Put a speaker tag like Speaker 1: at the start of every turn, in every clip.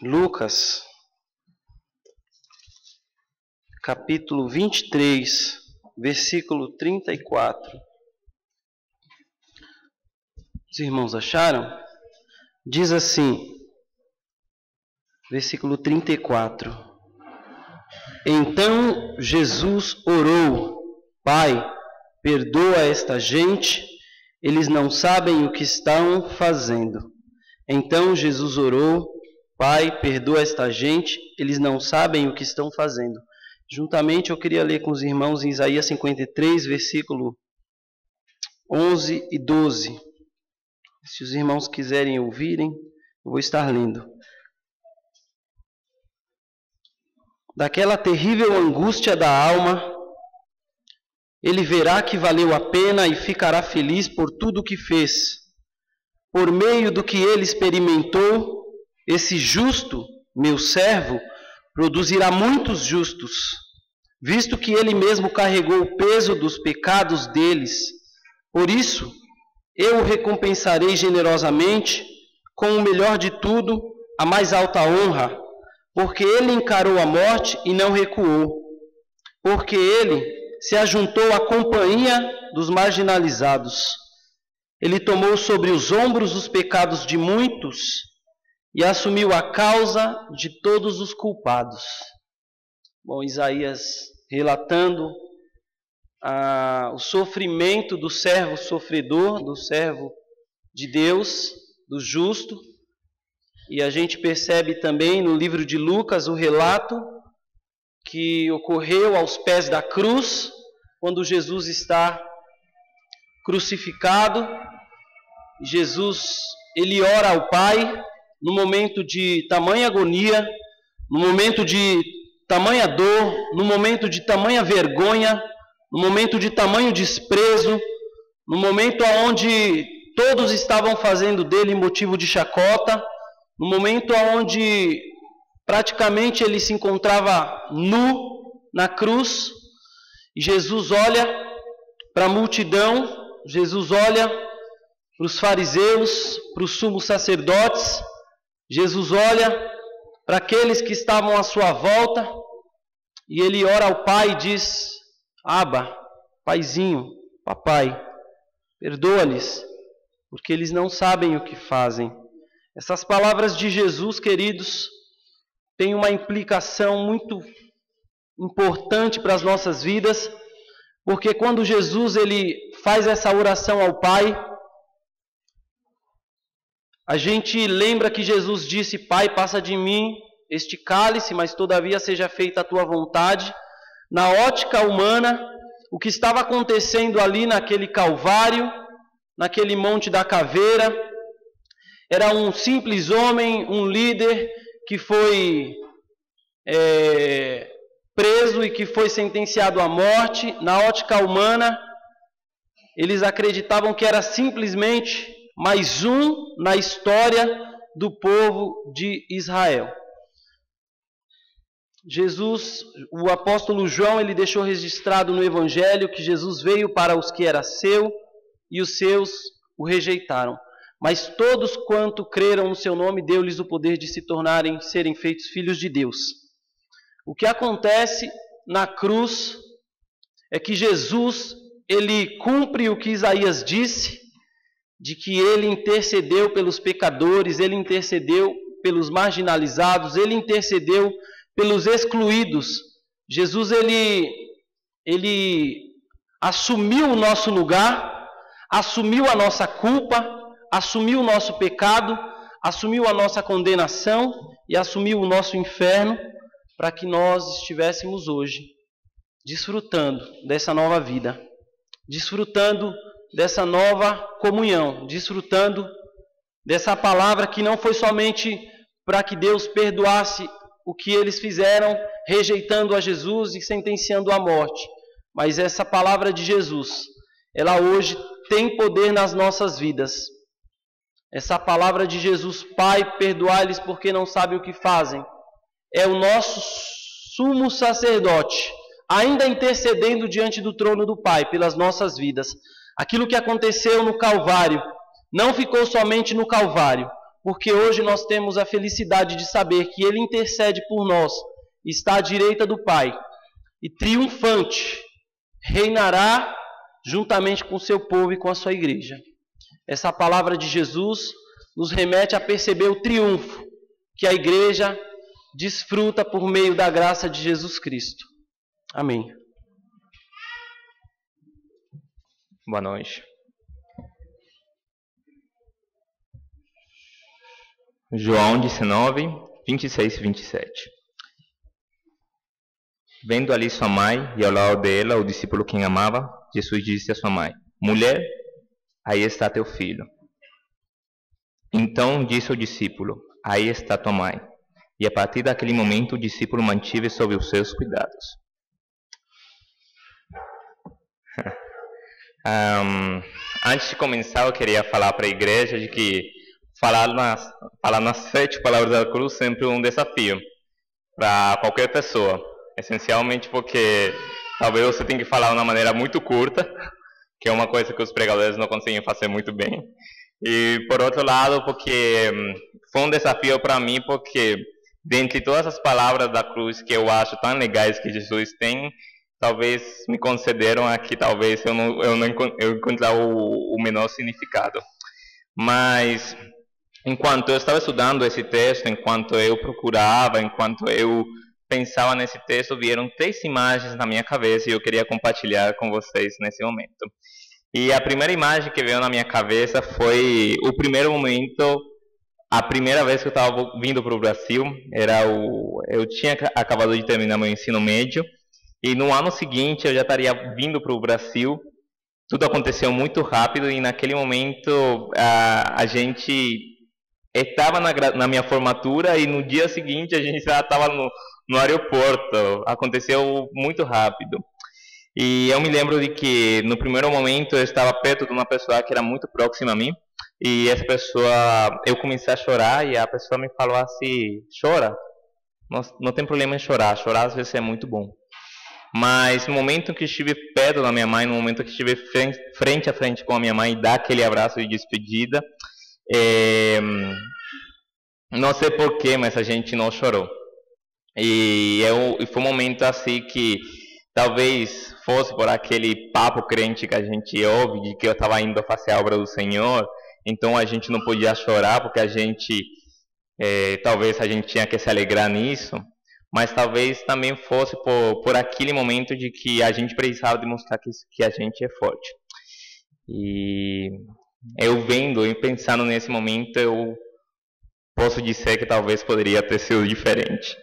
Speaker 1: Lucas, capítulo 23, versículo 34. Os irmãos acharam? Diz assim, versículo 34. Então Jesus orou: Pai, perdoa esta gente, eles não sabem o que estão fazendo. Então Jesus orou: Pai, perdoa esta gente, eles não sabem o que estão fazendo. Juntamente eu queria ler com os irmãos em Isaías 53, versículo 11 e 12. Se os irmãos quiserem ouvirem, eu vou estar lendo. Daquela terrível angústia da alma, ele verá que valeu a pena e ficará feliz por tudo o que fez. Por meio do que ele experimentou, esse justo, meu servo, produzirá muitos justos, visto que ele mesmo carregou o peso dos pecados deles. Por isso, eu o recompensarei generosamente com o melhor de tudo, a mais alta honra, porque ele encarou a morte e não recuou, porque ele se ajuntou à companhia dos marginalizados. Ele tomou sobre os ombros os pecados de muitos e assumiu a causa de todos os culpados. Bom, Isaías relatando o sofrimento do servo sofredor, do servo de Deus, do justo. E a gente percebe também no livro de Lucas o relato que ocorreu aos pés da cruz, quando Jesus está crucificado. Jesus, ele ora ao Pai no momento de tamanha agonia, no momento de tamanha dor, no momento de tamanha vergonha, no momento de tamanho desprezo, no momento onde todos estavam fazendo dele motivo de chacota, no momento onde praticamente ele se encontrava nu na cruz. Jesus olha para a multidão, Jesus olha para os fariseus, para os sumos sacerdotes, Jesus olha para aqueles que estavam à sua volta e ele ora ao Pai e diz: Abba, Paizinho, Papai, perdoa-lhes, porque eles não sabem o que fazem. Essas palavras de Jesus, queridos, têm uma implicação muito importante para as nossas vidas, porque quando Jesus ele faz essa oração ao Pai, a gente lembra que Jesus disse: Pai, passa de mim este cálice, mas todavia seja feita a tua vontade. Na ótica humana, o que estava acontecendo ali naquele Calvário, naquele Monte da Caveira, era um simples homem, um líder que foi preso e que foi sentenciado à morte. Na ótica humana, eles acreditavam que era simplesmente mais um na história do povo de Israel. Jesus, o apóstolo João, ele deixou registrado no Evangelho que Jesus veio para os que era seu e os seus o rejeitaram. Mas todos quanto creram no seu nome, deu-lhes o poder de serem feitos filhos de Deus. O que acontece na cruz é que Jesus, ele cumpre o que Isaías disse, de que ele intercedeu pelos pecadores, ele intercedeu pelos marginalizados, ele intercedeu pelos excluídos. Jesus, ele assumiu o nosso lugar, assumiu a nossa culpa, assumiu o nosso pecado, assumiu a nossa condenação e assumiu o nosso inferno, para que nós estivéssemos hoje desfrutando dessa nova vida, desfrutando dessa nova comunhão, desfrutando dessa palavra que não foi somente para que Deus perdoasse o que eles fizeram, rejeitando a Jesus e sentenciando à morte, mas essa palavra de Jesus, ela hoje tem poder nas nossas vidas. Essa palavra de Jesus: Pai, perdoai-lhes porque não sabem o que fazem, é o nosso sumo sacerdote, ainda intercedendo diante do trono do Pai pelas nossas vidas. Aquilo que aconteceu no Calvário não ficou somente no Calvário. porque hoje nós temos a felicidade de saber que Ele intercede por nós, está à direita do Pai, e triunfante, reinará juntamente com o seu povo e com a sua igreja. Essa palavra de Jesus nos remete a perceber o triunfo que a igreja desfruta por meio da graça de Jesus Cristo. Amém.
Speaker 2: Boa noite. João 19, 26 e 27. Vendo ali sua mãe e ao lado dela o discípulo quem amava, Jesus disse a sua mãe: Mulher, aí está teu filho. Então disse ao discípulo: Aí está tua mãe. E a partir daquele momento o discípulo mantive sob os seus cuidados. Antes de começar, eu queria falar para a igreja de que falar nas 7 palavras da cruz sempre é um desafio para qualquer pessoa. Essencialmente porque talvez você tenha que falar de uma maneira muito curta, que é uma coisa que os pregadores não conseguem fazer muito bem. E por outro lado, porque foi um desafio para mim, porque dentre todas as palavras da cruz que eu acho tão legais que Jesus tem, talvez me concederam aqui, talvez eu encontrar o menor significado. Mas enquanto eu estava estudando esse texto, enquanto eu procurava, enquanto eu pensava nesse texto, vieram 3 imagens na minha cabeça e eu queria compartilhar com vocês nesse momento. E a primeira imagem que veio na minha cabeça foi o primeiro momento, a primeira vez que eu estava vindo para o Brasil. Eu tinha acabado de terminar meu ensino médio e no ano seguinte eu já estaria vindo para o Brasil. Tudo aconteceu muito rápido e naquele momento a gente estava na minha formatura e no dia seguinte a gente já estava no aeroporto. Aconteceu muito rápido. E eu me lembro de que no primeiro momento eu estava perto de uma pessoa que era muito próxima a mim. E essa pessoa, eu comecei a chorar e a pessoa me falou assim: chora, não tem problema em chorar, chorar às vezes é muito bom. Mas no momento que estive perto da minha mãe, no momento que estive frente a frente com a minha mãe e dar aquele abraço de despedida, não sei porquê, mas a gente não chorou. E foi um momento assim que talvez fosse por aquele papo crente que a gente ouve, de que eu estava indo fazer a obra do Senhor, então a gente não podia chorar, porque talvez a gente tinha que se alegrar nisso, mas talvez também fosse por aquele momento de que a gente precisava demonstrar que a gente é forte. E eu vendo e pensando nesse momento, eu posso dizer que talvez poderia ter sido diferente.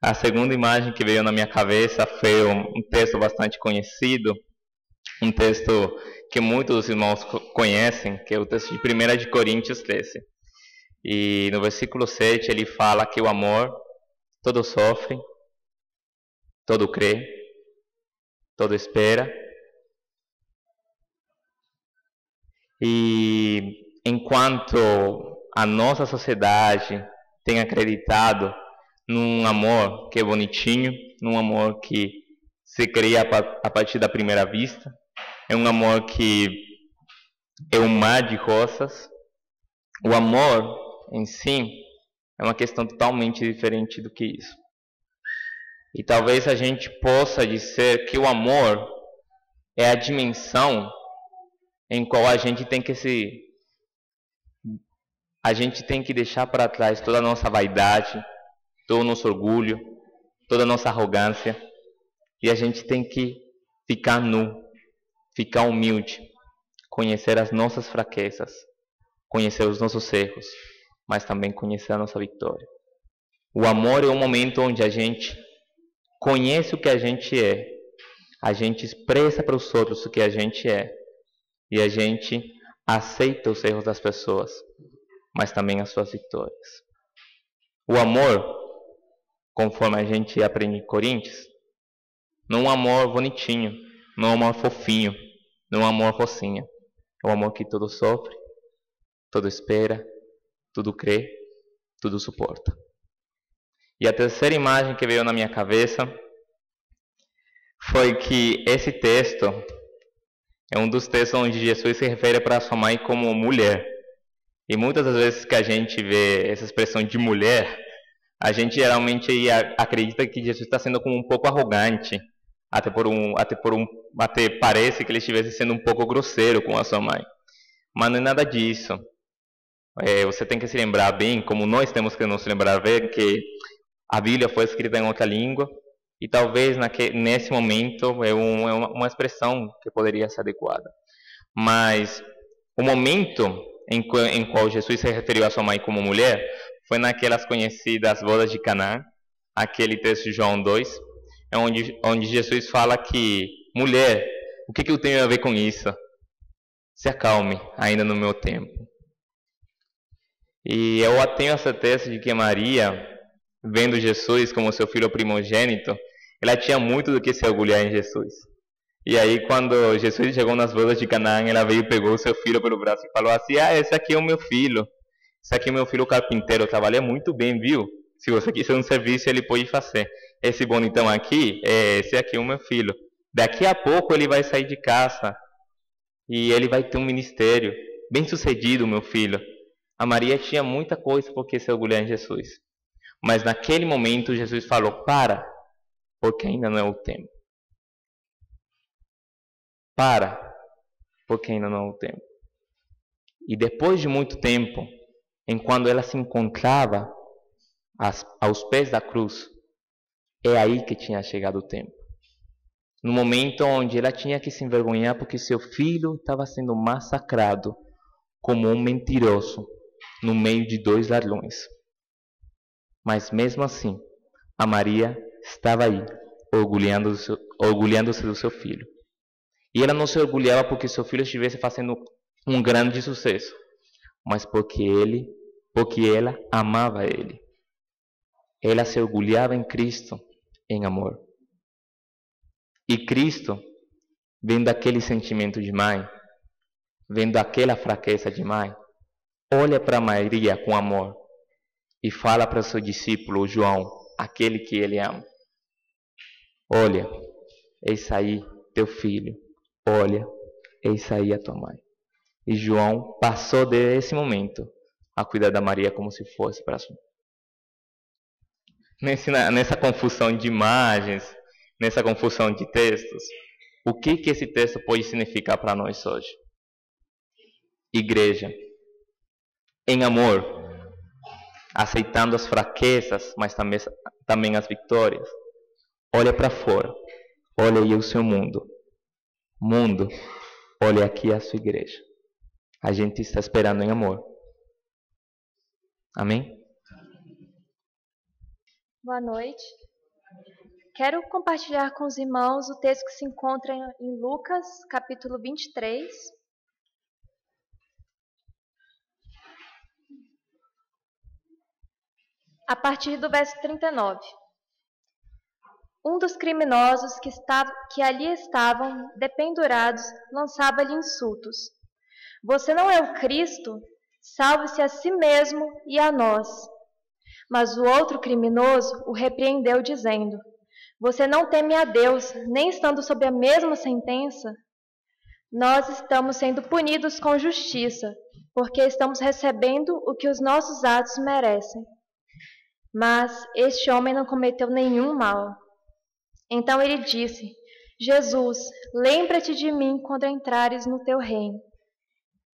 Speaker 2: A segunda imagem que veio na minha cabeça foi um texto bastante conhecido, um texto que muitos dos irmãos conhecem, que é o texto de 1 de Coríntios 13. E no versículo 7 ele fala que o amor todo sofre, todo crê, todo espera. E enquanto a nossa sociedade tem acreditado num amor que é bonitinho, num amor que se cria a partir da primeira vista, é um amor que é um mar de rosas, o amor em si é uma questão totalmente diferente do que isso. E talvez a gente possa dizer que o amor é a dimensão em qual a gente tem que deixar para trás toda a nossa vaidade, todo o nosso orgulho, toda a nossa arrogância, e a gente tem que ficar nu, ficar humilde, conhecer as nossas fraquezas, conhecer os nossos erros, mas também conhecer a nossa vitória. O amor é um momento onde a gente conhece o que a gente é, a gente expressa para os outros o que a gente é, e a gente aceita os erros das pessoas, mas também as suas vitórias. O amor, conforme a gente aprende em Coríntios, não é um amor bonitinho, não é um amor fofinho, não é um amor rocinha. É um amor que tudo sofre, tudo espera, tudo crê, tudo suporta. E a terceira imagem que veio na minha cabeça foi que esse texto é um dos textos onde Jesus se refere para sua mãe como mulher. E muitas das vezes que a gente vê essa expressão de mulher, a gente geralmente acredita que Jesus está sendo como um pouco arrogante, até parece que ele estivesse sendo um pouco grosseiro com a sua mãe. Mas não é nada disso. Você tem que se lembrar bem, como nós temos que nos lembrar bem, que a Bíblia foi escrita em outra língua, e talvez nesse momento é uma expressão que poderia ser adequada. Mas o momento em qual Jesus se referiu a sua mãe como mulher foi naquelas conhecidas bodas de Caná, aquele texto de João 2, onde Jesus fala que, mulher, o que eu tenho a ver com isso? Se acalme, ainda no meu tempo. E eu tenho a certeza de que Maria, vendo Jesus como seu filho primogênito, ela tinha muito do que se orgulhar em Jesus. E aí, quando Jesus chegou nas bodas de Canaã, ela veio e pegou o seu filho pelo braço e falou assim: esse aqui é o meu filho. Esse aqui é o meu filho carpinteiro, trabalha muito bem, viu? Se você quiser um serviço, ele pode fazer. Esse bonitão aqui, esse aqui é o meu filho. Daqui a pouco ele vai sair de casa e ele vai ter um ministério. Bem sucedido, meu filho. A Maria tinha muita coisa por que se orgulhar em Jesus. Mas naquele momento, Jesus falou: para, porque ainda não é o tempo. Para, porque ainda não é o tempo. E depois de muito tempo, enquanto ela se encontrava aos pés da cruz, é aí que tinha chegado o tempo. No momento onde ela tinha que se envergonhar porque seu filho estava sendo massacrado como um mentiroso no meio de 2 ladrões. Mas mesmo assim, a Maria estava aí, orgulhando-se do seu filho. E ela não se orgulhava porque seu filho estivesse fazendo um grande sucesso, mas porque ela amava ele. Ela se orgulhava em Cristo, em amor. E Cristo, vendo aquele sentimento de mãe, vendo aquela fraqueza de mãe, olha para Maria com amor e fala para seu discípulo João, aquele que ele ama: olha, eis aí teu filho. Olha, eis aí a tua mãe. E João passou desse momento a cuidar da Maria como se fosse para si. Nessa confusão de imagens, nessa confusão de textos, o que esse texto pode significar para nós hoje? Igreja, em amor, aceitando as fraquezas, mas também as vitórias. Olha para fora, olha aí o seu mundo. Mundo, olha aqui a sua igreja. A gente está esperando em amor. Amém?
Speaker 3: Boa noite. Quero compartilhar com os irmãos o texto que se encontra em Lucas, capítulo 23. A partir do verso 39. Um dos criminosos que ali estavam dependurados lançava-lhe insultos. Você não é o Cristo? Salve-se a si mesmo e a nós. Mas o outro criminoso o repreendeu, dizendo: você não teme a Deus, nem estando sob a mesma sentença? Nós estamos sendo punidos com justiça, porque estamos recebendo o que os nossos atos merecem. Mas este homem não cometeu nenhum mal. Então ele disse: Jesus, lembra-te de mim quando entrares no teu reino.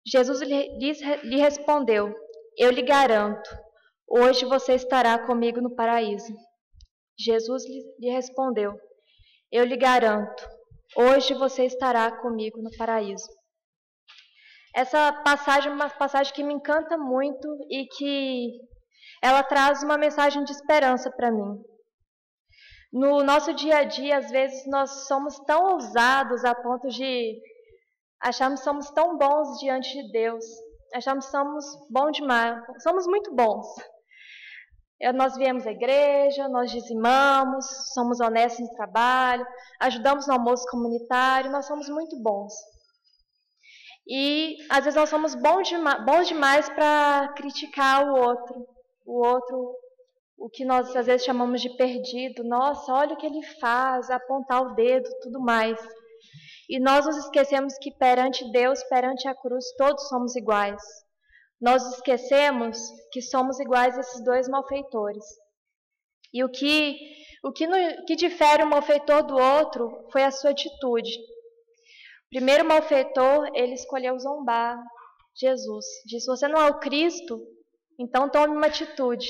Speaker 3: Jesus lhe respondeu: eu lhe garanto, hoje você estará comigo no paraíso. Jesus lhe respondeu: eu lhe garanto, hoje você estará comigo no paraíso. Essa passagem é uma passagem que me encanta muito e que ela traz uma mensagem de esperança para mim. No nosso dia a dia, às vezes, nós somos tão ousados a ponto de acharmos que somos tão bons diante de Deus. Achamos que somos bons demais, somos muito bons. Nós viemos à igreja, nós dizimamos, somos honestos no trabalho, ajudamos no almoço comunitário, nós somos muito bons. E, às vezes, nós somos bons demais para criticar o outro, o que nós às vezes chamamos de perdido. Nossa, olha o que ele faz, apontar o dedo, tudo mais. E nós nos esquecemos que perante Deus, perante a cruz, todos somos iguais. nós esquecemos que somos iguais a esses dois malfeitores. E o que difere um malfeitor do outro foi a sua atitude. O primeiro malfeitor, ele escolheu zombar Jesus. Disse: você não é o Cristo? Então tome uma atitude.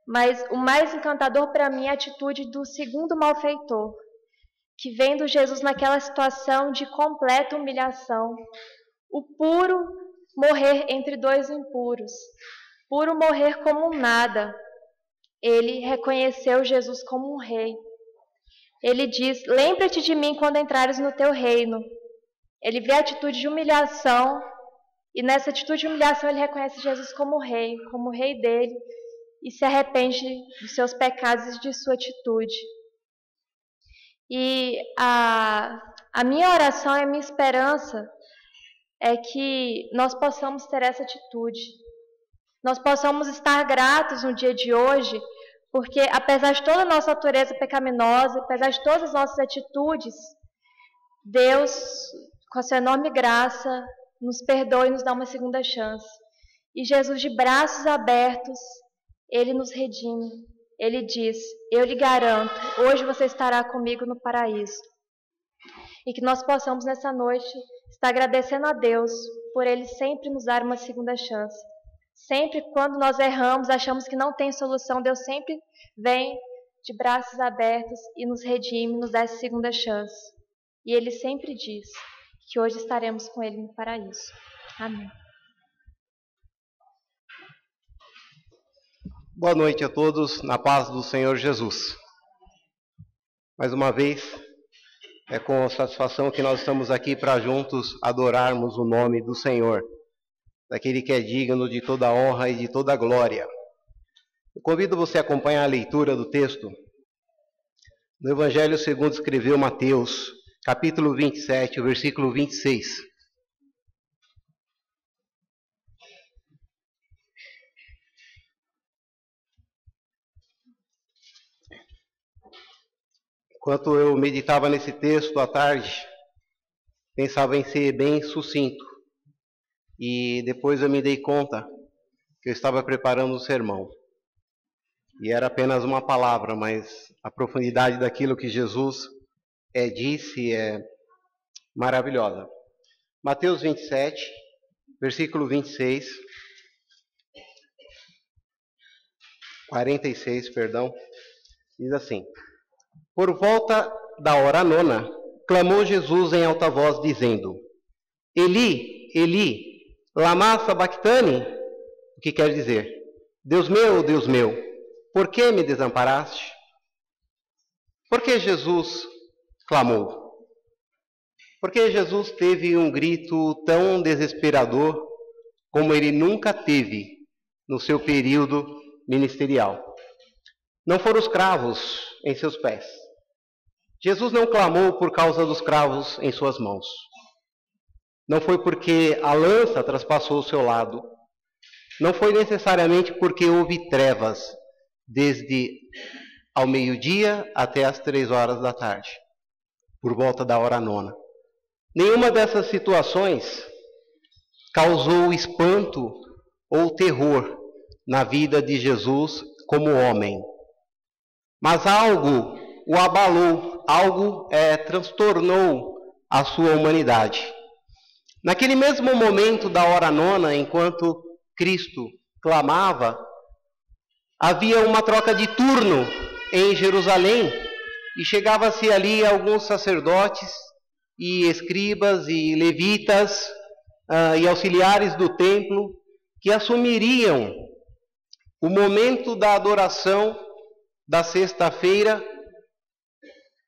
Speaker 3: Mas o mais encantador para mim é a atitude do segundo malfeitor, que vendo Jesus naquela situação de completa humilhação, o puro morrer entre dois impuros, puro morrer como um nada, ele reconheceu Jesus como um rei. Ele diz: lembra-te de mim quando entrares no teu reino. Ele vê a atitude de humilhação, e nessa atitude de humilhação ele reconhece Jesus como o rei dele, e se arrepende dos seus pecados e de sua atitude. E a minha oração e a minha esperança é que nós possamos ter essa atitude. Nós possamos estar gratos no dia de hoje, porque apesar de toda a nossa natureza pecaminosa, apesar de todas as nossas atitudes, Deus, com a sua enorme graça, nos perdoa e nos dá uma segunda chance. E Jesus, de braços abertos, Ele nos redime. Ele diz: eu lhe garanto, hoje você estará comigo no paraíso. E que nós possamos nessa noite estar agradecendo a Deus por Ele sempre nos dar uma segunda chance. Sempre quando nós erramos, achamos que não tem solução, Deus sempre vem de braços abertos e nos redime, nos dá essa segunda chance. E Ele sempre diz que hoje estaremos com Ele no paraíso. Amém.
Speaker 4: Boa noite a todos, na paz do Senhor Jesus. Mais uma vez, é com satisfação que nós estamos aqui para juntos adorarmos o nome do Senhor, daquele que é digno de toda honra e de toda glória. Eu convido você a acompanhar a leitura do texto no Evangelho segundo escreveu Mateus, capítulo 27, versículo 26. Enquanto eu meditava nesse texto à tarde, pensava em ser bem sucinto. E depois eu me dei conta que eu estava preparando um sermão. E era apenas uma palavra, mas a profundidade daquilo que Jesus disse é maravilhosa. Mateus 27, versículo 26, 46, perdão, diz assim: por volta da hora nona, clamou Jesus em alta voz, dizendo: Eli, Eli, lama sabachthani? O que quer dizer? Deus meu, por que me desamparaste? Por que Jesus clamou? Porque Jesus teve um grito tão desesperador como ele nunca teve no seu período ministerial. Não foram os cravos em seus pés. Jesus não clamou por causa dos cravos em suas mãos. Não foi porque a lança traspassou o seu lado. Não foi necessariamente porque houve trevas desde ao meio-dia até as 3 horas da tarde, por volta da hora nona. Nenhuma dessas situações causou espanto ou terror na vida de Jesus como homem. Mas algo o abalou, algo transtornou a sua humanidade. Naquele mesmo momento da hora nona, enquanto Cristo clamava, havia uma troca de turno em Jerusalém e chegava-se ali alguns sacerdotes e escribas e levitas e auxiliares do templo que assumiriam o momento da adoração da sexta-feira,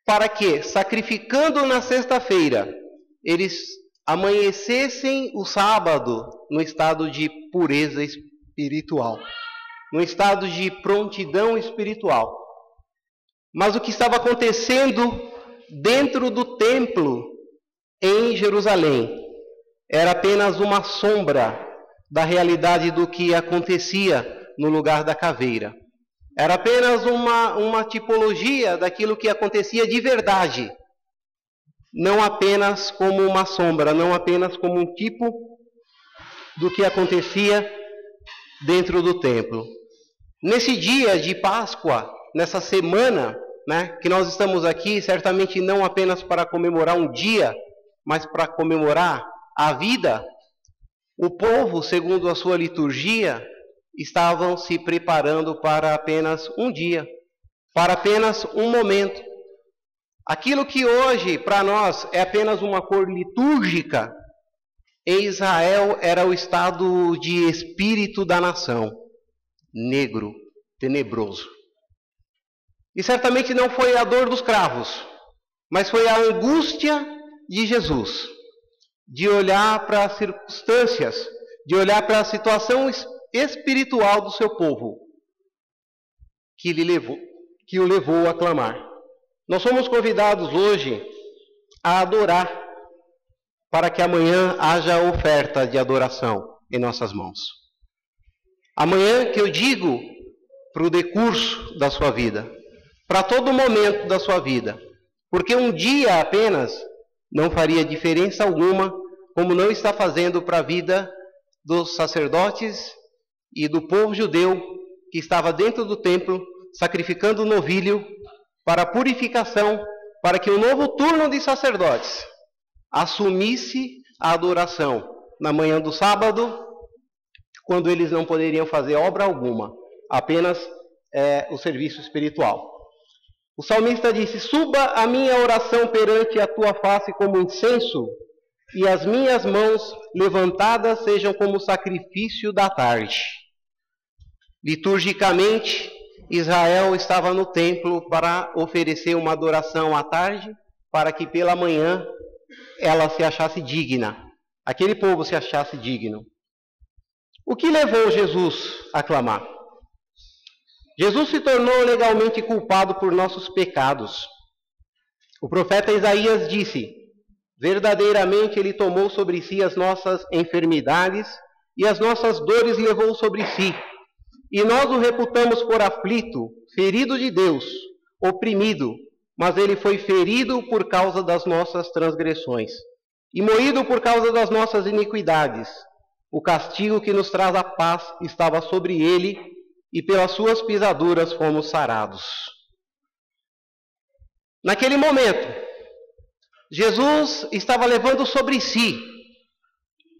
Speaker 4: para que, sacrificando na sexta-feira, eles amanhecessem o sábado no estado de pureza espiritual, no estado de prontidão espiritual. Mas o que estava acontecendo dentro do templo em Jerusalém era apenas uma sombra da realidade do que acontecia no lugar da caveira. Era apenas uma tipologia daquilo que acontecia de verdade. Não apenas como uma sombra, não apenas como um tipo do que acontecia dentro do templo. Nesse dia de Páscoa, nessa semana, que nós estamos aqui, certamente não apenas para comemorar um dia, mas para comemorar a vida, o povo, segundo a sua liturgia, estavam se preparando para apenas um dia, para apenas um momento. Aquilo que hoje, para nós, é apenas uma cor litúrgica, em Israel era o estado de espírito da nação, negro, tenebroso. E certamente não foi a dor dos cravos, mas foi a angústia de Jesus, de olhar para as circunstâncias, de olhar para a situação espiritual do seu povo, que o levou a clamar. Nós somos convidados hoje a adorar, para que amanhã haja oferta de adoração em nossas mãos. Amanhã que eu digo para o decurso da sua vida, para todo momento da sua vida, porque um dia apenas não faria diferença alguma, como não está fazendo para a vida dos sacerdotes e do povo judeu que estava dentro do templo, sacrificando o novilho para a purificação, para que o novo turno de sacerdotes assumisse a adoração na manhã do sábado, quando eles não poderiam fazer obra alguma, apenas o serviço espiritual. O salmista disse: suba a minha oração perante a tua face como incenso, e as minhas mãos levantadas sejam como sacrifício da tarde. Liturgicamente, Israel estava no templo para oferecer uma adoração à tarde, para que pela manhã ela se achasse digna, aquele povo se achasse digno. O que levou Jesus a clamar? Jesus se tornou legalmente culpado por nossos pecados. O profeta Isaías disse: verdadeiramente ele tomou sobre si as nossas enfermidades e as nossas dores levou sobre si. E nós o reputamos por aflito, ferido de Deus, oprimido, mas ele foi ferido por causa das nossas transgressões e moído por causa das nossas iniquidades. O castigo que nos traz a paz estava sobre ele, e pelas suas pisaduras fomos sarados. Naquele momento, Jesus estava levando sobre si,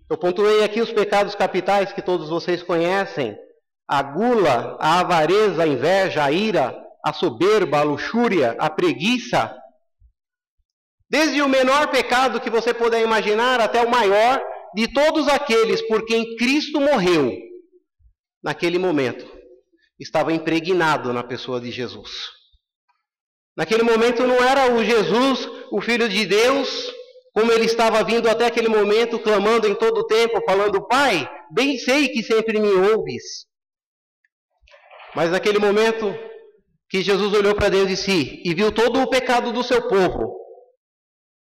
Speaker 4: eu pontuei aqui os pecados capitais que todos vocês conhecem: a gula, a avareza, a inveja, a ira, a soberba, a luxúria, a preguiça. Desde o menor pecado que você puder imaginar até o maior, de todos aqueles por quem Cristo morreu, naquele momento, estava impregnado na pessoa de Jesus. Naquele momento não era o Jesus, o Filho de Deus, como ele estava vindo até aquele momento, clamando em todo o tempo, falando: Pai, bem sei que sempre me ouves. Mas naquele momento que Jesus olhou para dentro de si e viu todo o pecado do seu povo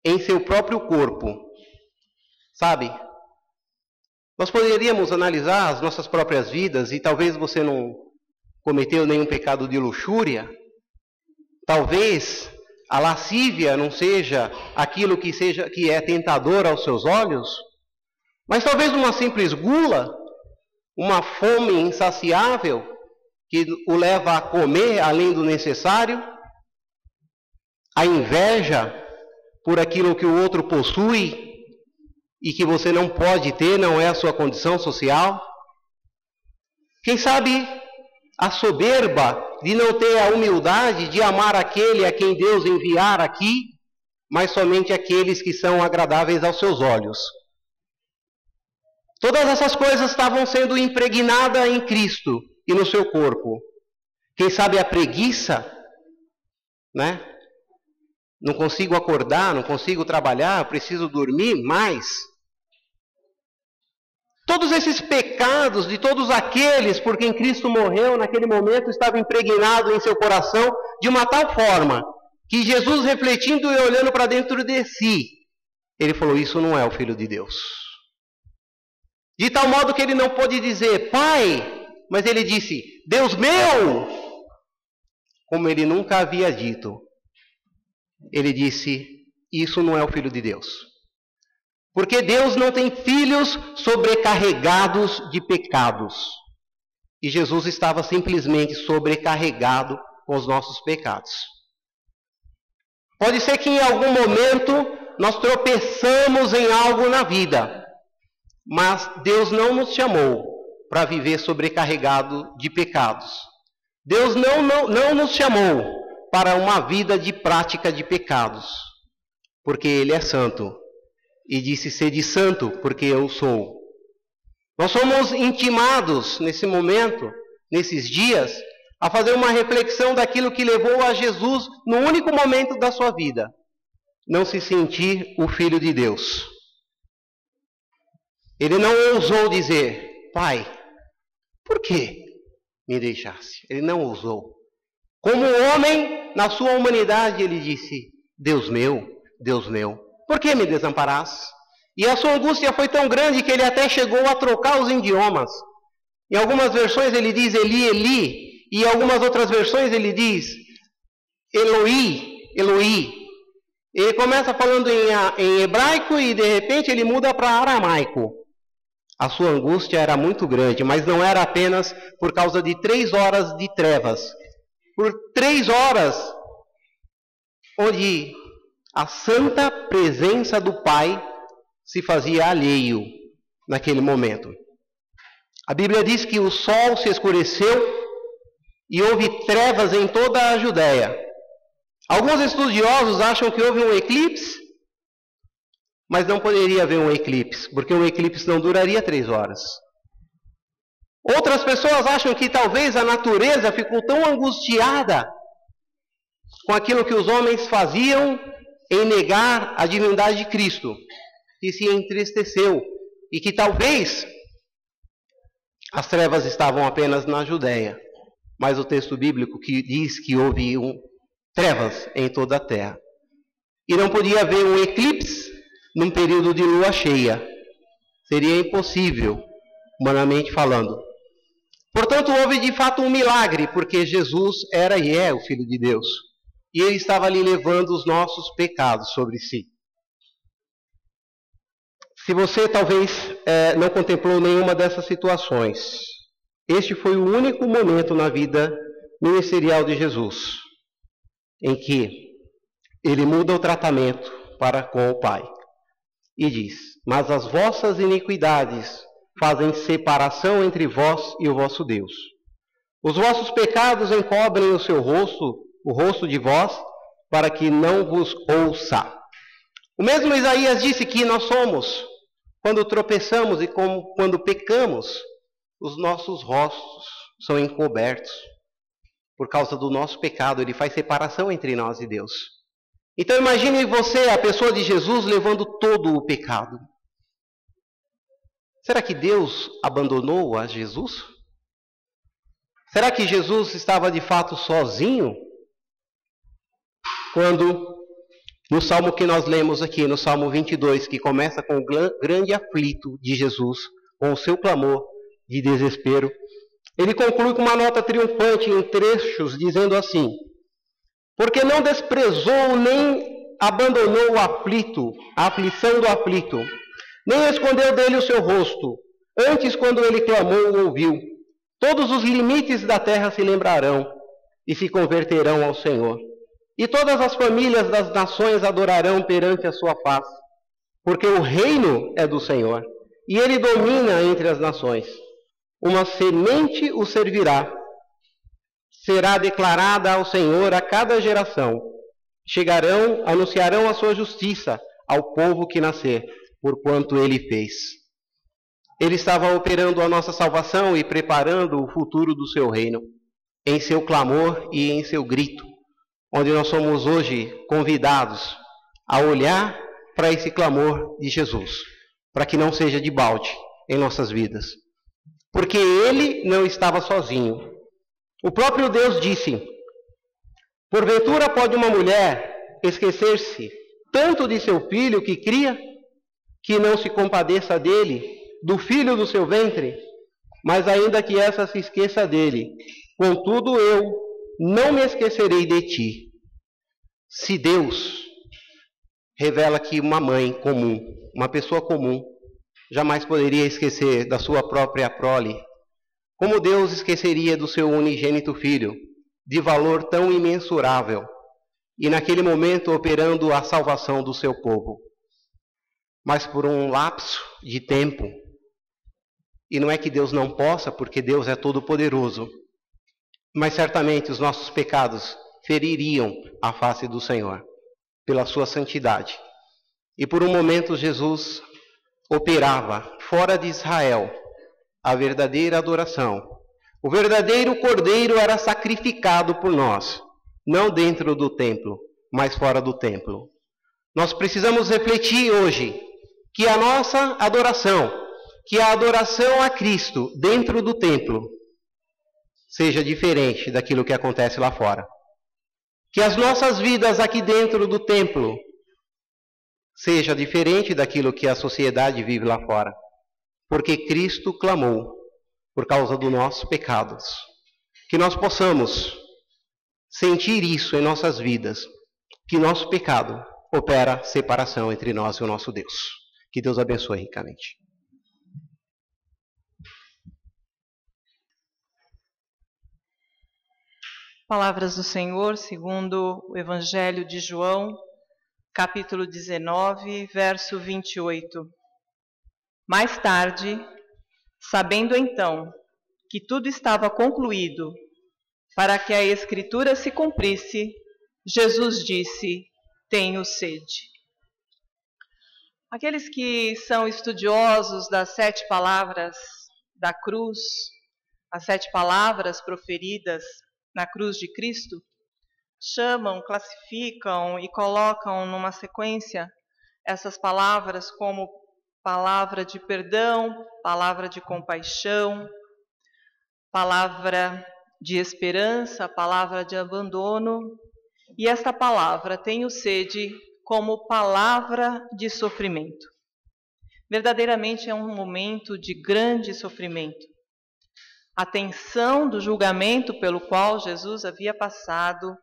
Speaker 4: em seu próprio corpo. Sabe, nós poderíamos analisar as nossas próprias vidas, e talvez você não cometeu nenhum pecado de luxúria, talvez a lascívia não seja aquilo que é tentador aos seus olhos, mas talvez uma simples gula, uma fome insaciável que o leva a comer além do necessário, a inveja por aquilo que o outro possui e que você não pode ter, não é a sua condição social. Quem sabe a soberba de não ter a humildade de amar aquele a quem Deus enviar aqui, mas somente aqueles que são agradáveis aos seus olhos. Todas essas coisas estavam sendo impregnadas em Cristo e no seu corpo. Quem sabe a preguiça, Não consigo acordar, não consigo trabalhar, preciso dormir mais. Todos esses pecados de todos aqueles por quem Cristo morreu naquele momento estavam impregnados em seu coração de uma tal forma que Jesus, refletindo e olhando para dentro de si, ele falou: isso não é o Filho de Deus. De tal modo que ele não pôde dizer Pai, mas ele disse Deus meu, como ele nunca havia dito. Ele disse: isso não é o Filho de Deus. Porque Deus não tem filhos sobrecarregados de pecados. E Jesus estava simplesmente sobrecarregado com os nossos pecados. Pode ser que em algum momento nós tropeçamos em algo na vida, mas Deus não nos chamou para viver sobrecarregado de pecados. Deus não nos chamou para uma vida de prática de pecados, porque Ele é santo. E disse: sede santo, porque eu sou. Nós somos intimados nesse momento, nesses dias, a fazer uma reflexão daquilo que levou a Jesus, no único momento da sua vida, não se sentir o Filho de Deus. Ele não ousou dizer: Pai, por que me deixasse? Ele não ousou. Como homem, na sua humanidade, ele disse: Deus meu, por que me desamparaste? E a sua angústia foi tão grande que ele até chegou a trocar os idiomas. Em algumas versões ele diz Eli, Eli, e em algumas outras versões ele diz Eloi, Eloi. Ele começa falando em hebraico e de repente ele muda para aramaico. A sua angústia era muito grande, mas não era apenas por causa de 3 horas de trevas. Por 3 horas, onde a santa presença do Pai se fazia alheio naquele momento. A Bíblia diz que o sol se escureceu e houve trevas em toda a Judéia. Alguns estudiosos acham que houve um eclipse, mas não poderia haver um eclipse, porque um eclipse não duraria 3 horas. Outras pessoas acham que talvez a natureza ficou tão angustiada com aquilo que os homens faziam em negar a divindade de Cristo, que se entristeceu, e que talvez as trevas estavam apenas na Judéia, mas o texto bíblico que diz que houve trevas em toda a terra. E não podia haver um eclipse num período de lua cheia. Seria impossível, humanamente falando. Portanto, houve de fato um milagre, porque Jesus era e é o Filho de Deus. E Ele estava ali levando os nossos pecados sobre si. Se você talvez não contemplou nenhuma dessas situações, este foi o único momento na vida ministerial de Jesus em que Ele muda o tratamento para com o Pai. E diz: mas as vossas iniquidades fazem separação entre vós e o vosso Deus. Os vossos pecados encobrem o seu rosto, o rosto de vós, para que não vos ouça. O mesmo Isaías disse que nós somos, quando tropeçamos e quando pecamos, os nossos rostos são encobertos. Por causa do nosso pecado, Ele faz separação entre nós e Deus. Então imagine você, a pessoa de Jesus, levando todo o pecado. Será que Deus abandonou a Jesus? Será que Jesus estava de fato sozinho? Quando, no salmo que nós lemos aqui, no Salmo 22, que começa com o grande aflito de Jesus, com o seu clamor de desespero, ele conclui com uma nota triunfante em trechos, dizendo assim: porque não desprezou nem abandonou o aflito, a aflição do aflito, nem escondeu dele o seu rosto. Antes, quando ele clamou, o ouviu. Todos os limites da terra se lembrarão e se converterão ao Senhor. E todas as famílias das nações adorarão perante a sua face, porque o reino é do Senhor, e ele domina entre as nações. Uma semente o servirá. Será declarada ao Senhor a cada geração. Chegarão, anunciarão a sua justiça ao povo que nascer, porquanto ele fez. Ele estava operando a nossa salvação e preparando o futuro do seu reino, em seu clamor e em seu grito, onde nós somos hoje convidados a olhar para esse clamor de Jesus, para que não seja de balde em nossas vidas. Porque ele não estava sozinho. O próprio Deus disse: porventura pode uma mulher esquecer-se tanto de seu filho que cria, que não se compadeça dele, do filho do seu ventre? Mas ainda que essa se esqueça dele, contudo eu não me esquecerei de ti. Se Deus revela que uma mãe comum, uma pessoa comum, jamais poderia esquecer da sua própria prole. Como Deus esqueceria do seu unigênito filho, de valor tão imensurável, e naquele momento operando a salvação do seu povo. Mas por um lapso de tempo, e não é que Deus não possa, porque Deus é todo-poderoso, mas certamente os nossos pecados feririam a face do Senhor, pela sua santidade. E por um momento Jesus operava fora de Israel a verdadeira adoração. O verdadeiro cordeiro era sacrificado por nós, não dentro do templo, mas fora do templo. Nós precisamos refletir hoje que a nossa adoração, que a adoração a Cristo dentro do templo, seja diferente daquilo que acontece lá fora. Que as nossas vidas aqui dentro do templo seja diferente daquilo que a sociedade vive lá fora. Porque Cristo clamou por causa dos nossos pecados. Que nós possamos sentir isso em nossas vidas. Que nosso pecado opera separação entre nós e o nosso Deus. Que Deus abençoe ricamente.
Speaker 5: Palavras do Senhor, segundo o Evangelho de João, capítulo 19, verso 28. Mais tarde, sabendo então que tudo estava concluído, para que a Escritura se cumprisse, Jesus disse: tenho sede. Aqueles que são estudiosos das 7 palavras da cruz, as 7 palavras proferidas na cruz de Cristo, chamam, classificam e colocam numa sequência essas palavras como palavra de perdão, palavra de compaixão, palavra de esperança, palavra de abandono, e esta palavra, tenho sede, como palavra de sofrimento. Verdadeiramente é um momento de grande sofrimento. A tensão do julgamento pelo qual Jesus havia passado,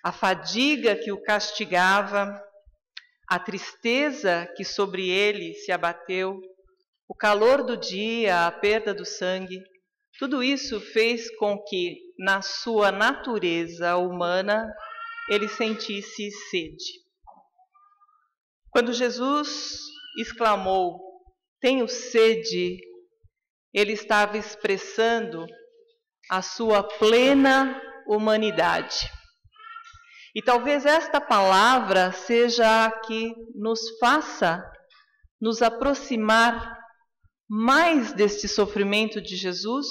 Speaker 5: a fadiga que o castigava, a tristeza que sobre ele se abateu, o calor do dia, a perda do sangue, tudo isso fez com que, na sua natureza humana, ele sentisse sede. Quando Jesus exclamou: tenho sede, ele estava expressando a sua plena humanidade. E talvez esta palavra seja a que nos faça nos aproximar mais deste sofrimento de Jesus,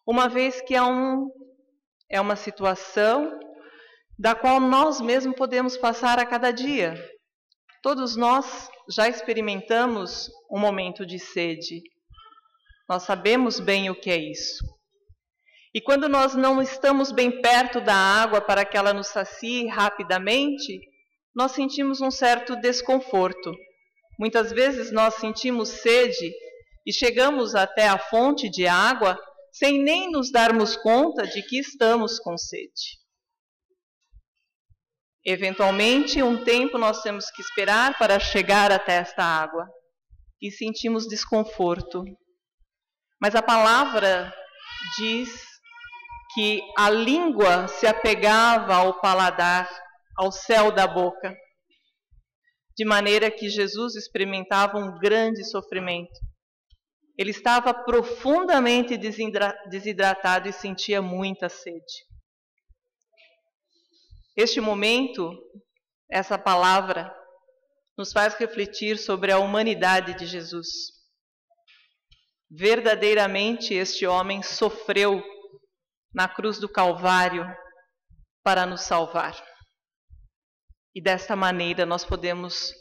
Speaker 5: uma vez que é uma situação da qual nós mesmos podemos passar a cada dia. Todos nós já experimentamos um momento de sede. Nós sabemos bem o que é isso. E quando nós não estamos bem perto da água para que ela nos sacie rapidamente, nós sentimos um certo desconforto. Muitas vezes nós sentimos sede e chegamos até a fonte de água sem nem nos darmos conta de que estamos com sede. Eventualmente, um tempo nós temos que esperar para chegar até esta água e sentimos desconforto. Mas a palavra diz que a língua se apegava ao paladar, ao céu da boca, de maneira que Jesus experimentava um grande sofrimento. Ele estava profundamente desidratado e sentia muita sede. Este momento, essa palavra, nos faz refletir sobre a humanidade de Jesus. Verdadeiramente este homem sofreu na cruz do Calvário para nos salvar. E desta maneira nós podemos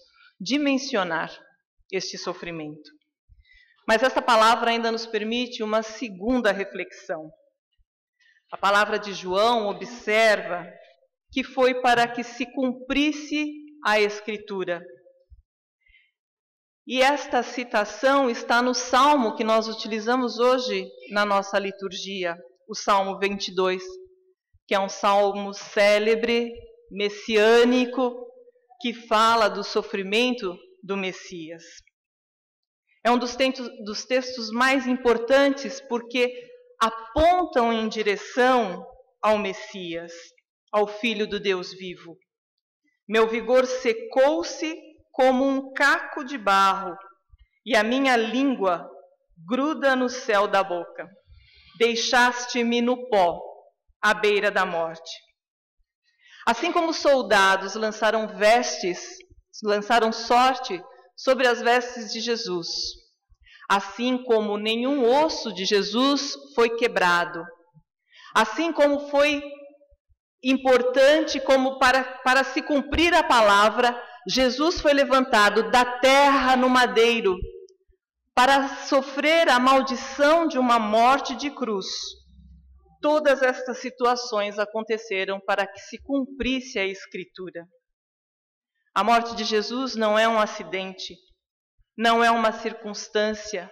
Speaker 5: dimensionar este sofrimento. Mas esta palavra ainda nos permite uma segunda reflexão. A palavra de João observa que foi para que se cumprisse a Escritura. E esta citação está no salmo que nós utilizamos hoje na nossa liturgia, o Salmo 22, que é um salmo célebre, messiânico, que fala do sofrimento do Messias. É um dos textos mais importantes porque apontam em direção ao Messias, ao Filho do Deus vivo. Meu vigor secou-se como um caco de barro, e a minha língua gruda no céu da boca. Deixaste-me no pó, à beira da morte. Assim como os soldados lançaram sorte sobre as vestes de Jesus, assim como nenhum osso de Jesus foi quebrado, assim como foi importante como para se cumprir a palavra, Jesus foi levantado da terra no madeiro para sofrer a maldição de uma morte de cruz. Todas estas situações aconteceram para que se cumprisse a Escritura. A morte de Jesus não é um acidente, não é uma circunstância,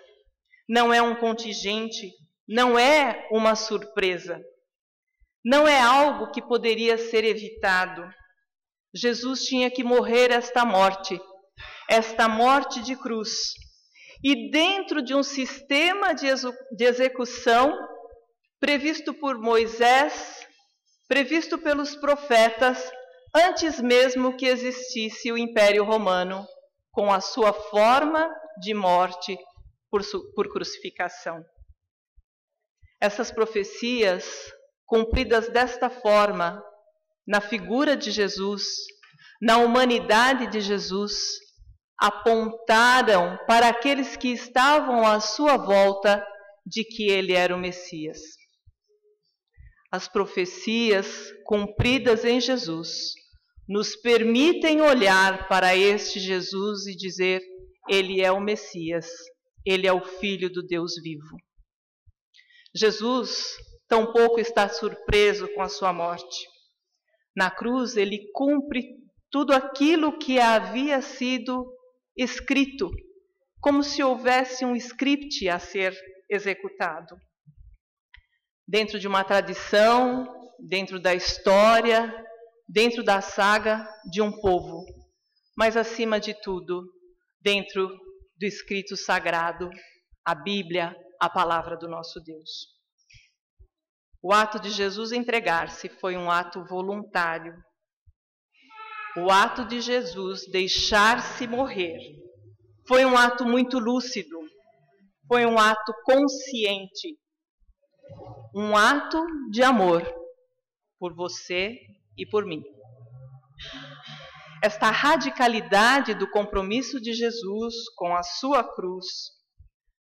Speaker 5: não é um contingente, não é uma surpresa. Não é algo que poderia ser evitado. Jesus tinha que morrer esta morte de cruz. E dentro de um sistema de execução previsto por Moisés, previsto pelos profetas, antes mesmo que existisse o Império Romano, com a sua forma de morte por crucificação. Essas profecias, cumpridas desta forma, na figura de Jesus, na humanidade de Jesus, apontaram para aqueles que estavam à sua volta de que ele era o Messias. As profecias cumpridas em Jesus nos permitem olhar para este Jesus e dizer: ele é o Messias, ele é o Filho do Deus vivo. Jesus tampouco está surpreso com a sua morte. Na cruz, ele cumpre tudo aquilo que havia sido escrito, como se houvesse um script a ser executado. Dentro de uma tradição, dentro da história, dentro da saga de um povo, mas acima de tudo, dentro do escrito sagrado, a Bíblia, a palavra do nosso Deus. O ato de Jesus entregar-se foi um ato voluntário. O ato de Jesus deixar-se morrer foi um ato muito lúcido, foi um ato consciente, um ato de amor por você e por mim. Esta radicalidade do compromisso de Jesus com a sua cruz,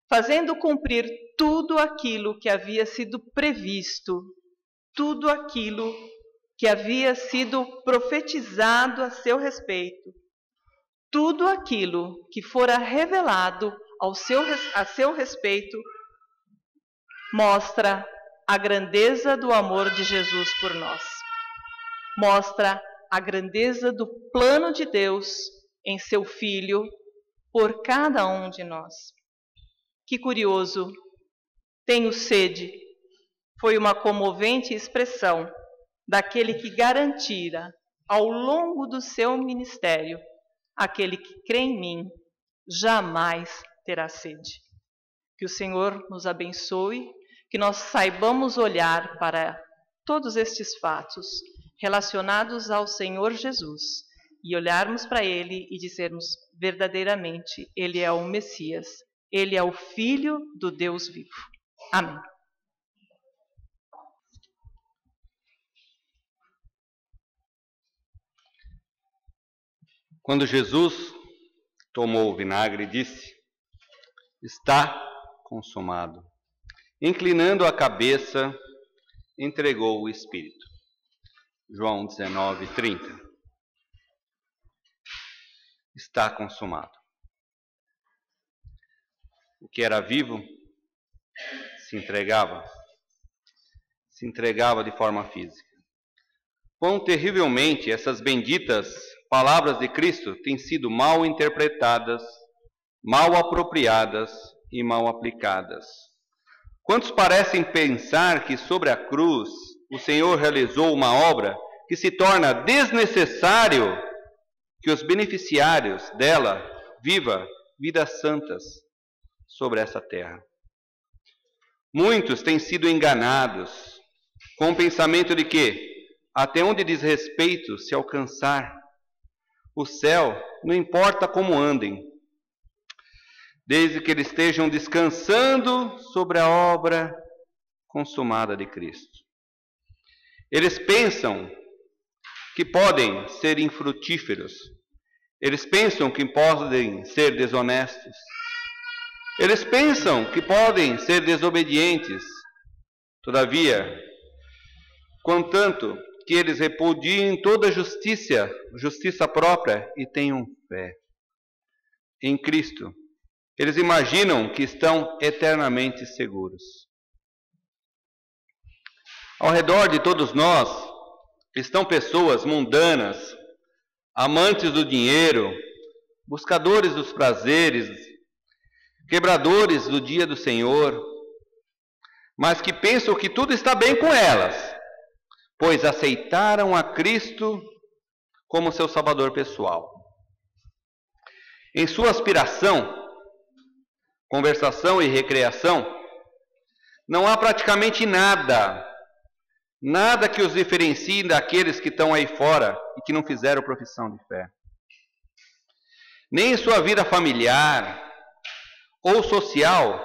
Speaker 5: fazendo cumprir tudo aquilo que havia sido previsto, tudo aquilo que havia sido profetizado a seu respeito, tudo aquilo que fora revelado a seu respeito, mostra a grandeza do amor de Jesus por nós. Mostra a grandeza do plano de Deus em seu Filho por cada um de nós. Que curioso, tenho sede, foi uma comovente expressão daquele que garantira ao longo do seu ministério: aquele que crê em mim jamais terá sede. Que o Senhor nos abençoe, que nós saibamos olhar para todos estes fatos relacionados ao Senhor Jesus e olharmos para Ele e dizermos verdadeiramente: Ele é o Messias, Ele é o Filho do Deus vivo. Amém.
Speaker 6: Quando Jesus tomou o vinagre, disse: está consumado. Inclinando a cabeça, entregou o Espírito. João 19:30. Está consumado. O que era vivo se entregava de forma física. Quão terrivelmente essas benditas palavras de Cristo têm sido mal interpretadas, mal apropriadas e mal aplicadas. Quantos parecem pensar que sobre a cruz o Senhor realizou uma obra que se torna desnecessário que os beneficiários dela vivam vidas santas sobre essa terra. Muitos têm sido enganados com o pensamento de que, até onde diz respeito se alcançar o céu, não importa como andem, desde que eles estejam descansando sobre a obra consumada de Cristo. Eles pensam que podem ser infrutíferos, eles pensam que podem ser desonestos, eles pensam que podem ser desobedientes. Todavia, contanto que eles repudiem toda justiça própria e tenham fé em Cristo, eles imaginam que estão eternamente seguros. Ao redor de todos nós estão pessoas mundanas, amantes do dinheiro, buscadores dos prazeres, quebradores do dia do Senhor, mas que pensam que tudo está bem com elas, pois aceitaram a Cristo como seu Salvador pessoal. Em sua aspiração, conversação e recreação, não há praticamente nada que os diferencie daqueles que estão aí fora e que não fizeram profissão de fé. Nem em sua vida familiar ou social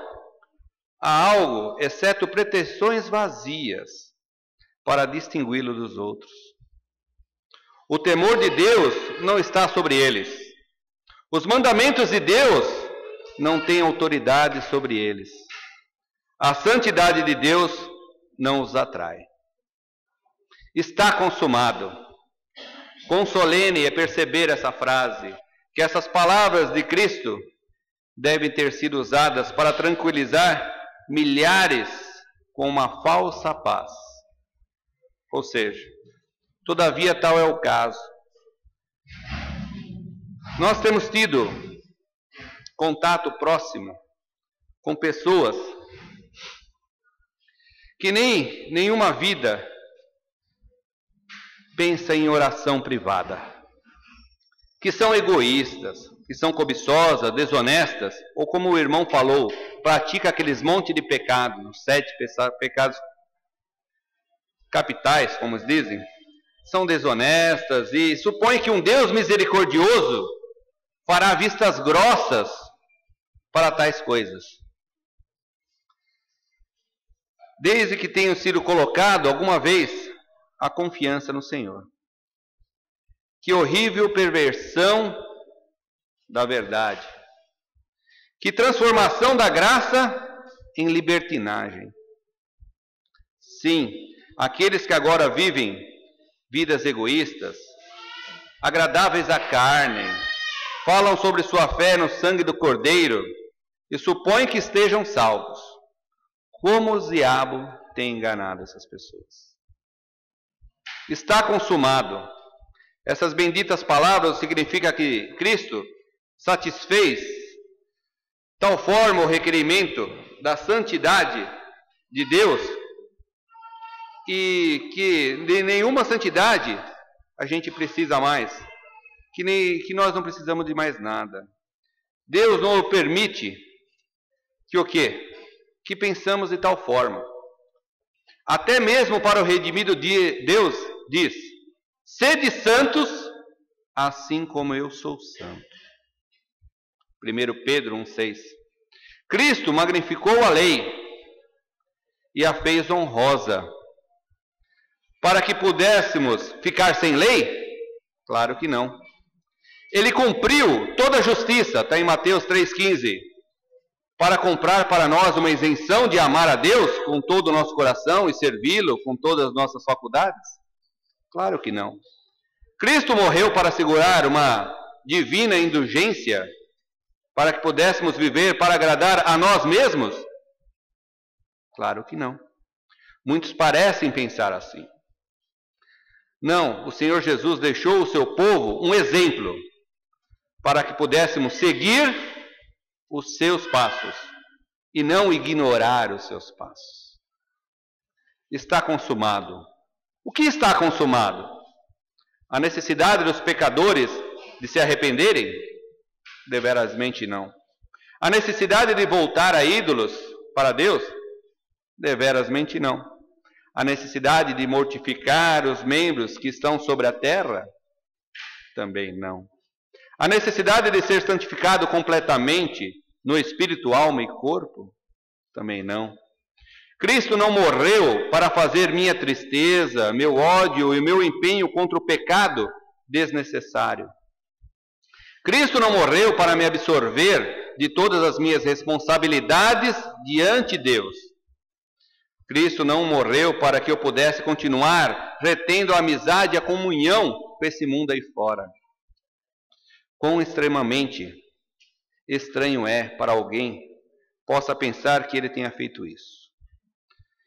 Speaker 6: há algo exceto pretensões vazias para distingui-lo dos outros. O temor de Deus não está sobre eles. Os mandamentos de Deus não têm autoridade sobre eles. A santidade de Deus não os atrai. Está consumado. Quão solene é perceber essa frase, que essas palavras de Cristo devem ter sido usadas para tranquilizar milhares com uma falsa paz. Ou seja, todavia tal é o caso. Nós temos tido contato próximo com pessoas que nem nenhuma vida pensa em oração privada, que são egoístas, que são cobiçosas, desonestas, ou como o irmão falou, pratica aqueles monte de pecados, os 7 pecados capitais, como eles dizem, são desonestas e supõem que um Deus misericordioso fará vistas grossas para tais coisas. Desde que tenham sido colocado alguma vez a confiança no Senhor. Que horrível perversão da verdade. Que transformação da graça em libertinagem. Sim, aqueles que agora vivem vidas egoístas, agradáveis à carne, falam sobre sua fé no sangue do Cordeiro e supõem que estejam salvos. Como o diabo tem enganado essas pessoas. Está consumado. Essas benditas palavras significam que Cristo satisfez tal forma o requerimento da santidade de Deus e que de nenhuma santidade a gente precisa mais, que nós não precisamos de mais nada. Deus não permite que o quê? Que pensamos de tal forma. Até mesmo para o redimido Deus diz: sede santos, assim como eu sou santo. 1 Pedro 1,6. Cristo magnificou a lei e a fez honrosa. Para que pudéssemos ficar sem lei? Claro que não. Ele cumpriu toda a justiça, está em Mateus 3,15. Para comprar para nós uma isenção de amar a Deus com todo o nosso coração e servi-lo com todas as nossas faculdades? Claro que não. Cristo morreu para assegurar uma divina indulgência, para que pudéssemos viver para agradar a nós mesmos? Claro que não. Muitos parecem pensar assim. Não, o Senhor Jesus deixou o seu povo um exemplo, para que pudéssemos seguir os seus passos e não ignorar os seus passos. Está consumado. O que está consumado? A necessidade dos pecadores de se arrependerem? Deverasmente não. A necessidade de voltar a ídolos para Deus? Deverasmente não. A necessidade de mortificar os membros que estão sobre a terra? Também não. A necessidade de ser santificado completamente no espírito, alma e corpo? Também não. Cristo não morreu para fazer minha tristeza, meu ódio e meu empenho contra o pecado desnecessário. Cristo não morreu para me absorver de todas as minhas responsabilidades diante de Deus. Cristo não morreu para que eu pudesse continuar retendo a amizade e a comunhão com esse mundo aí fora. Quão extremamente estranho é para alguém possa pensar que ele tenha feito isso.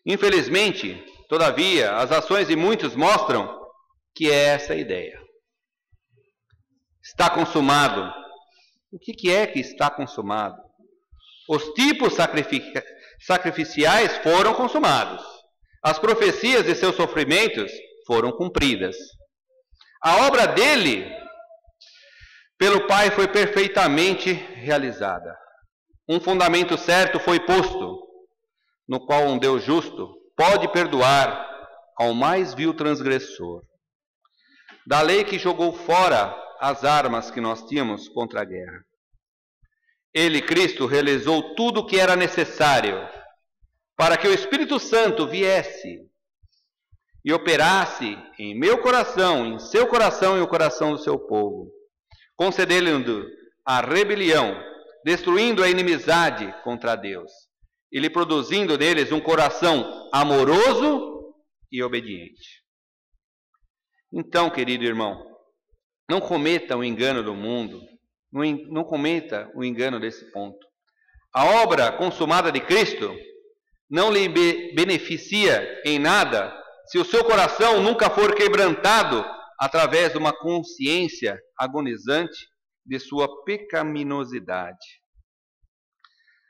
Speaker 6: Infelizmente, todavia, as ações de muitos mostram que é essa a ideia. Está consumado. O que é que está consumado? Os tipos sacrificiais foram consumados. As profecias de seus sofrimentos foram cumpridas. A obra dele, pelo Pai, foi perfeitamente realizada. Um fundamento certo foi posto, no qual um Deus justo pode perdoar ao mais vil transgressor. Da lei que jogou fora as armas que nós tínhamos contra a guerra. Ele, Cristo, realizou tudo o que era necessário para que o Espírito Santo viesse e operasse em meu coração, em seu coração e o coração do seu povo, concedendo a rebelião, destruindo a inimizade contra Deus e lhe produzindo neles um coração amoroso e obediente. Então, querido irmão, não cometa o engano do mundo, não cometa o engano desse ponto. A obra consumada de Cristo não lhe beneficia em nada se o seu coração nunca for quebrantado através de uma consciência agonizante de sua pecaminosidade.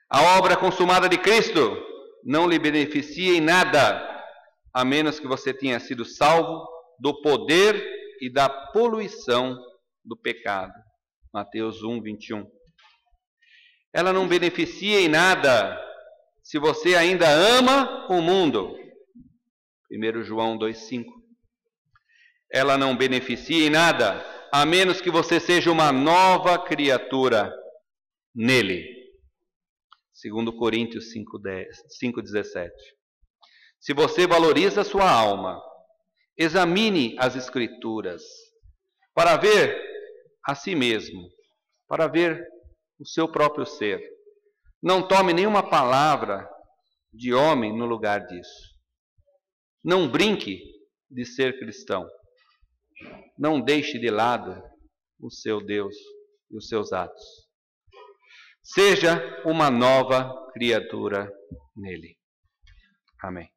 Speaker 6: A obra consumada de Cristo não lhe beneficia em nada, a menos que você tenha sido salvo do poder e da poluição do pecado. Mateus 1, 21. Ela não beneficia em nada se você ainda ama o mundo. 1 João 2, 5. Ela não beneficia em nada, a menos que você seja uma nova criatura nele. 2 Coríntios 5:17. Se você valoriza a sua alma, examine as Escrituras para ver a si mesmo, para ver o seu próprio ser. Não tome nenhuma palavra de homem no lugar disso. Não brinque de ser cristão. Não deixe de lado o seu Deus e os seus atos. Seja uma nova criatura nele. Amém.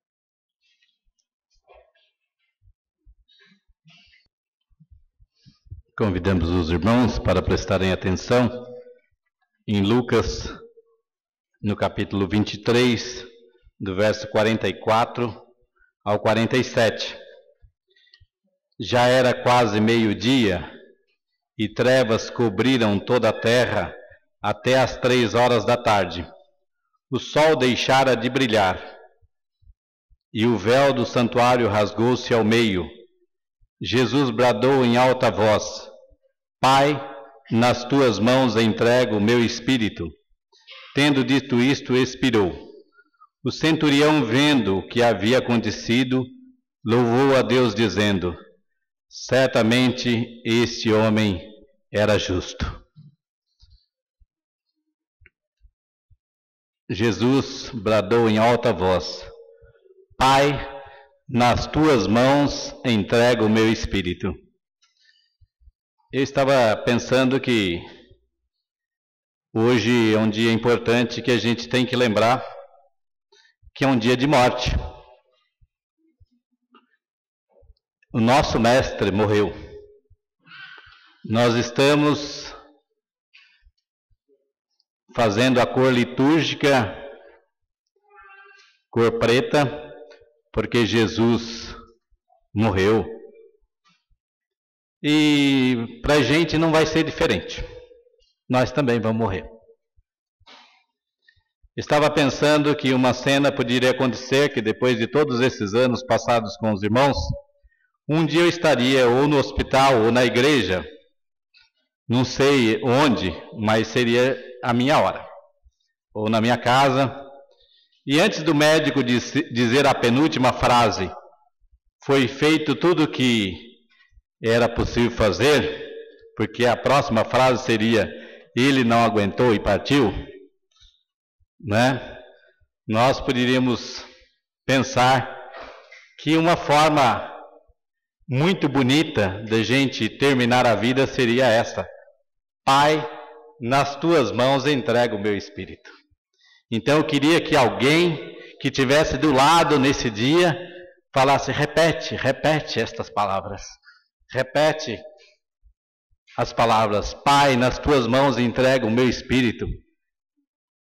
Speaker 7: Convidamos os irmãos para prestarem atenção em Lucas, no capítulo 23, do verso 44 ao 47. Já era quase meio-dia e trevas cobriram toda a terra até às 3 horas da tarde. O sol deixara de brilhar e o véu do santuário rasgou-se ao meio. Jesus bradou em alta voz: Pai, nas tuas mãos entrego o meu espírito. Tendo dito isto, expirou. O centurião, vendo o que havia acontecido, louvou a Deus, dizendo: certamente este homem era justo. Jesus bradou em alta voz: Pai, nas tuas mãos entrego o meu espírito. Eu estava pensando que hoje é um dia importante que a gente tem que lembrar que é um dia de morte. O nosso mestre morreu. Nós estamos fazendo a cor litúrgica, cor preta, porque Jesus morreu. E para a gente não vai ser diferente. Nós também vamos morrer. Estava pensando que uma cena poderia acontecer, que depois de todos esses anos passados com os irmãos, um dia eu estaria ou no hospital ou na igreja, não sei onde, mas seria a minha hora, ou na minha casa, e antes do médico dizer a penúltima frase, foi feito tudo o que era possível fazer, porque a próxima frase seria, ele não aguentou e partiu, né? Nós poderíamos pensar que uma forma muito bonita de gente terminar a vida seria essa: Pai, nas tuas mãos entrego o meu espírito. Então eu queria que alguém que estivesse do lado nesse dia falasse: repete estas palavras, repete as palavras: Pai, nas tuas mãos entrego o meu espírito.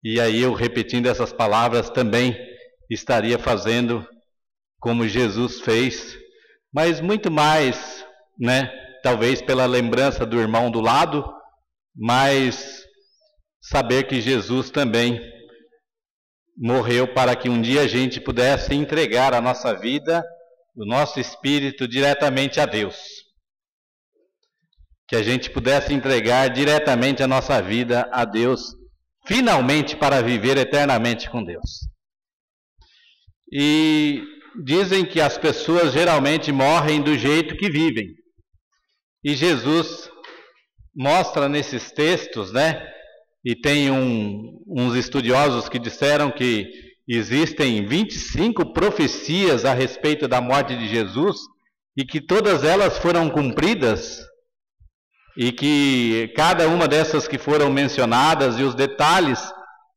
Speaker 7: E aí eu, repetindo essas palavras, também estaria fazendo como Jesus fez, mas muito mais, né? Talvez pela lembrança do irmão do lado, mas saber que Jesus também morreu para que um dia a gente pudesse entregar a nossa vida, o nosso espírito diretamente a Deus. Que a gente pudesse entregar diretamente a nossa vida a Deus, finalmente para viver eternamente com Deus. E dizem que as pessoas geralmente morrem do jeito que vivem. E Jesus mostra nesses textos, né? E tem uns estudiosos que disseram que existem 25 profecias a respeito da morte de Jesus e que todas elas foram cumpridas. E que cada uma dessas que foram mencionadas e os detalhes,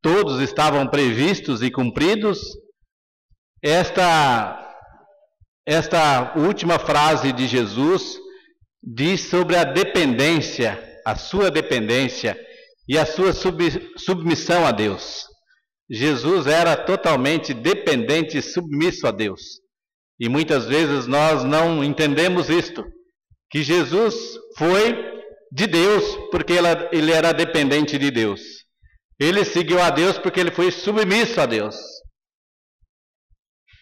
Speaker 7: todos estavam previstos e cumpridos. Esta última frase de Jesus diz sobre a dependência, a sua dependência e a sua submissão a Deus. Jesus era totalmente dependente e submisso a Deus. E muitas vezes nós não entendemos isto, que Jesus foi de Deus, porque ele era dependente de Deus. Ele seguiu a Deus porque ele foi submisso a Deus.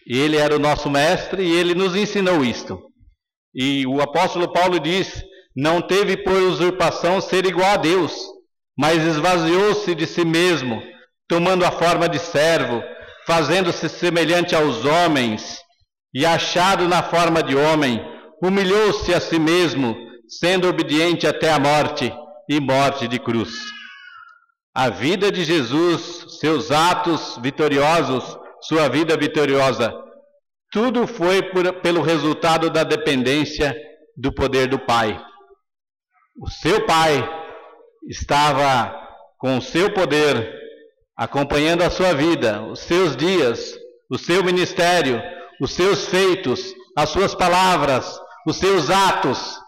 Speaker 7: E ele era o nosso mestre e ele nos ensinou isto. E o apóstolo Paulo diz: não teve por usurpação ser igual a Deus, mas esvaziou-se de si mesmo, tomando a forma de servo, fazendo-se semelhante aos homens, e achado na forma de homem, humilhou-se a si mesmo, sendo obediente até a morte, e morte de cruz. A vida de Jesus, seus atos vitoriosos, sua vida vitoriosa, tudo foi pelo resultado da dependência do poder do Pai. O seu Pai estava com o seu poder, acompanhando a sua vida, os seus dias, o seu ministério, os seus feitos, as suas palavras, os seus atos.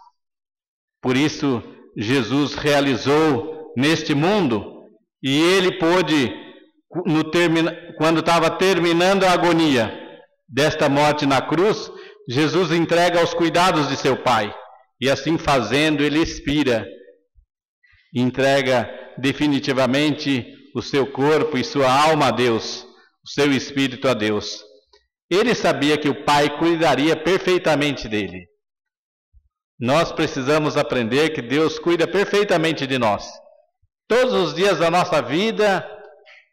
Speaker 7: Por isso, Jesus realizou neste mundo, e ele pôde, quando estava terminando a agonia desta morte na cruz, Jesus entrega aos cuidados de seu Pai, e assim fazendo, ele expira, entrega definitivamente o seu corpo e sua alma a Deus, o seu espírito a Deus. Ele sabia que o Pai cuidaria perfeitamente dele. Nós precisamos aprender que Deus cuida perfeitamente de nós. Todos os dias da nossa vida,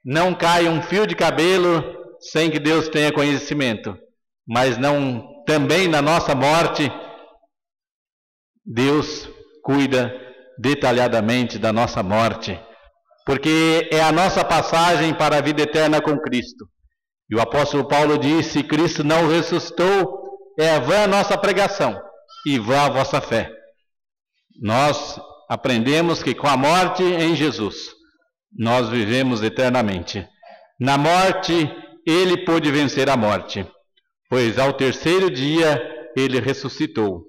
Speaker 7: não cai um fio de cabelo sem que Deus tenha conhecimento. Mas também na nossa morte, Deus cuida detalhadamente da nossa morte. Porque é a nossa passagem para a vida eterna com Cristo. E o apóstolo Paulo disse: Cristo não ressuscitou, é vã a nossa pregação e vã a vossa fé. Nós aprendemos que com a morte em Jesus, nós vivemos eternamente. Na morte, ele pôde vencer a morte, pois ao terceiro dia ele ressuscitou.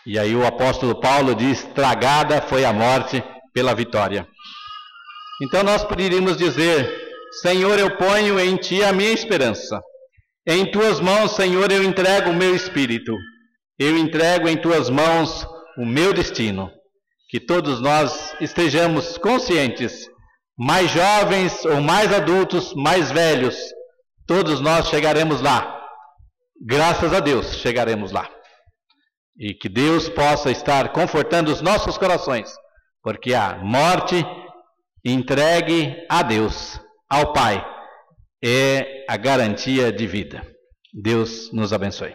Speaker 7: E aí o apóstolo Paulo diz: tragada foi a morte pela vitória. Então nós poderíamos dizer: Senhor, eu ponho em Ti a minha esperança. Em Tuas mãos, Senhor, eu entrego o meu espírito. eu entrego em tuas mãos o meu destino. Que todos nós estejamos conscientes, mais jovens ou mais adultos, mais velhos, todos nós chegaremos lá. Graças a Deus, chegaremos lá. E que Deus possa estar confortando os nossos corações, porque a morte entregue a Deus, ao Pai, é a garantia de vida. Deus nos abençoe.